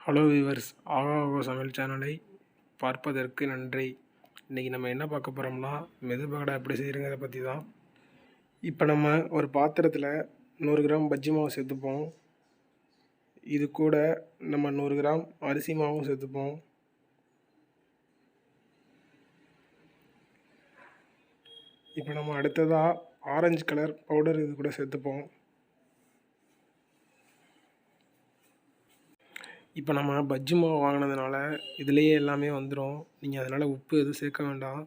Hello viewers, ஆகா சமையல் சேனலை பார்ப்பதற்கு நன்றி. இன்றைக்கி நம்ம என்ன பார்க்க போகிறோம்னா, மெது பகடா எப்படி செய்கிறங்கிறத பற்றி தான். இப்போ நம்ம ஒரு பாத்திரத்தில் 100 கிராம் பஜ்ஜி மாவு சேர்த்துப்போம். இது கூட நம்ம 100 கிராம் அரிசி மாவும் சேர்த்துப்போம். இப்போ நம்ம அடுத்ததாக ஆரஞ்சு கலர் பவுடர் இது கூட சேர்த்துப்போம். இப்போ நம்ம பஜ்ஜி மாவு வாங்கினதுனால இதுலேயே எல்லாமே வந்துடும். நீங்கள் அதனால் உப்பு எதுவும் சேர்க்க வேண்டாம்.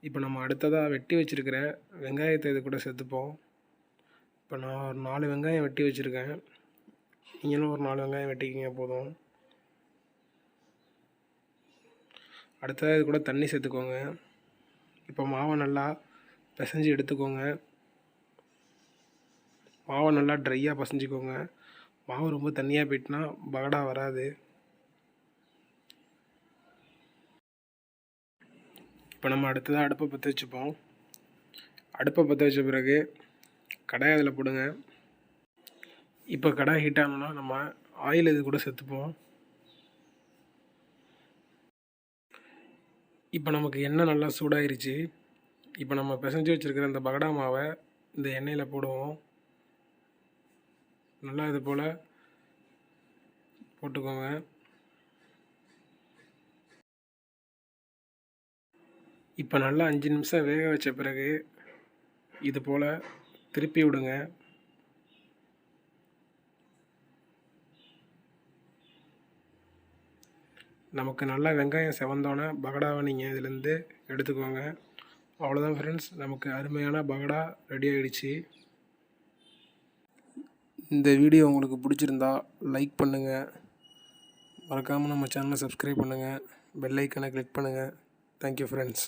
இப்போ நம்ம அடுத்ததாக வெட்டி வச்சுருக்கிற வெங்காயத்தை இது கூட சேர்த்துப்போம். இப்போ நான் ஒரு 4 வெங்காயம் வெட்டி வச்சுருக்கேன். நீங்களும் ஒரு 4 வெங்காயம் வெட்டிக்கிங்க போதும். அடுத்ததாக இது கூட தண்ணி சேர்த்துக்கோங்க. இப்போ மாவை நல்லா பிசைஞ்சு எடுத்துக்கோங்க. மாவை நல்லா ட்ரையாக பிசைஞ்சிக்கோங்க. மாவு ரொம்ப தண்ணியாக போயிட்டுனா பகடா வராது. இப்போ நம்ம அடுத்ததாக அடுப்பை பற்ற வச்சுப்போம். அடுப்பை பற்ற வச்ச பிறகு கடாய் அதில் போடுங்க. இப்போ கடாய் ஹீட் ஆனோன்னா நம்ம ஆயில் இது கூட சேர்த்துப்போம். இப்போ நமக்கு எண்ணெய் நல்லா சூடாயிருச்சு. இப்போ நம்ம பிசைஞ்சு வச்சுருக்கிற இந்த பகடா மாவை இந்த எண்ணெயில் போடுவோம். நல்லா இது போல் போட்டுக்கோங்க. இப்போ நல்லா 5 நிமிஷம் வேக வச்ச பிறகு இது போல் திருப்பி விடுங்க. நமக்கு நல்லா வெங்காயம் செவந்தோன்னே பகடாவை நீங்கள் இதிலேருந்து எடுத்துக்கோங்க. அவ்வளோதான் ஃப்ரெண்ட்ஸ், நமக்கு அருமையான பகடா ரெடி ஆகிடுச்சு. இந்த வீடியோ உங்களுக்கு பிடிச்சிருந்தா லைக் பண்ணுங்கள். மறக்காமல் நம்ம சேனலை சப்ஸ்கிரைப் பண்ணுங்கள். பெல் ஐக்கனை கிளிக் பண்ணுங்கள். Thank you friends.